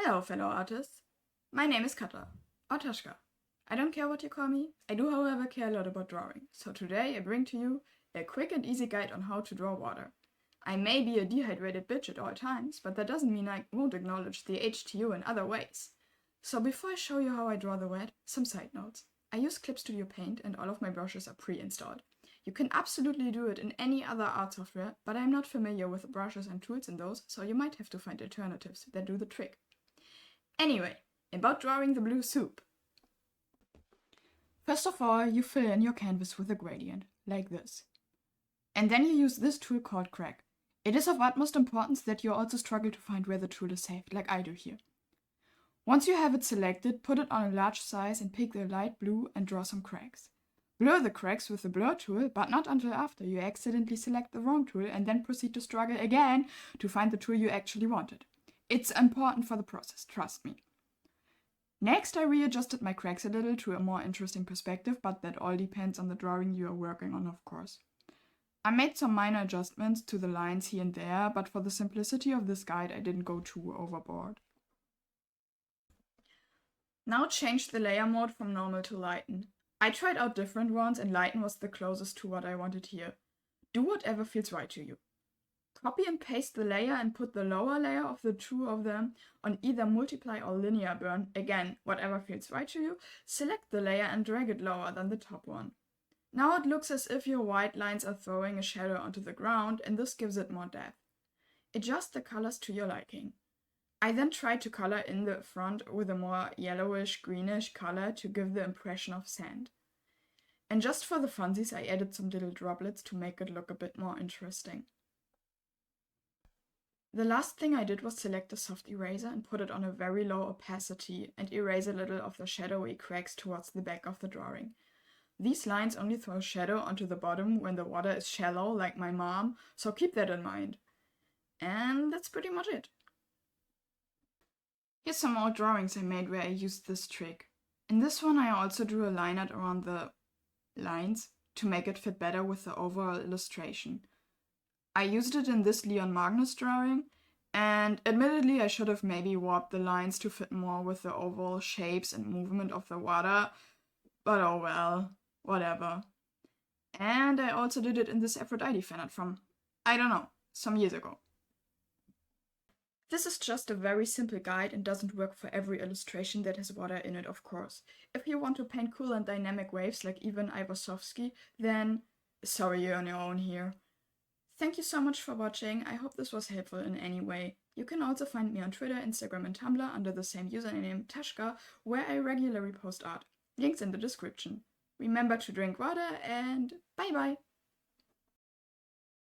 Hello, fellow artists. My name is Katla, or Tashka. I don't care what you call me. I do, however, care a lot about drawing. So today I bring to you a quick and easy guide on how to draw water. I may be a dehydrated bitch at all times, but that doesn't mean I won't acknowledge the HTU in other ways. So before I show you how I draw the wet, some side notes. I use Clip Studio Paint and all of my brushes are pre-installed. You can absolutely do it in any other art software, but I'm not familiar with the brushes and tools in those, so you might have to find alternatives that do the trick. Anyway, about drawing the blue soup. First of all, you fill in your canvas with a gradient, like this. And then you use this tool called Crack. It is of utmost importance that you also struggle to find where the tool is saved, like I do here. Once you have it selected, put it on a large size and pick the light blue and draw some cracks. Blur the cracks with the blur tool, but not until after you accidentally select the wrong tool and then proceed to struggle again to find the tool you actually wanted. It's important for the process, trust me. Next, I readjusted my cracks a little to a more interesting perspective, but that all depends on the drawing you are working on, of course. I made some minor adjustments to the lines here and there, but for the simplicity of this guide, I didn't go too overboard. Now change the layer mode from normal to lighten. I tried out different ones and lighten was the closest to what I wanted here. Do whatever feels right to you. Copy and paste the layer and put the lower layer of the two of them on either multiply or linear burn. Again, whatever feels right to you. Select the layer and drag it lower than the top one. Now it looks as if your white lines are throwing a shadow onto the ground, and this gives it more depth. Adjust the colors to your liking. I then tried to color in the front with a more yellowish, greenish color to give the impression of sand. And just for the funsies, I added some little droplets to make it look a bit more interesting. The last thing I did was select a soft eraser and put it on a very low opacity and erase a little of the shadowy cracks towards the back of the drawing. These lines only throw shadow onto the bottom when the water is shallow, like my mom, so keep that in mind. And that's pretty much it. Here's some old drawings I made where I used this trick. In this one I also drew a line art around the lines to make it fit better with the overall illustration. I used it in this Leon Magnus drawing, and admittedly I should have maybe warped the lines to fit more with the overall shapes and movement of the water, but oh well, whatever. And I also did it in this Aphrodite fan art from, I don't know, some years ago. This is just a very simple guide and doesn't work for every illustration that has water in it, of course. If you want to paint cool and dynamic waves like Ivan Ivasovsky, then sorry, you're on your own here. Thank you so much for watching. I hope this was helpful in any way. You can also find me on Twitter, Instagram and Tumblr under the same username Tashka, where I regularly post art. Links in the description. Remember to drink water and bye bye!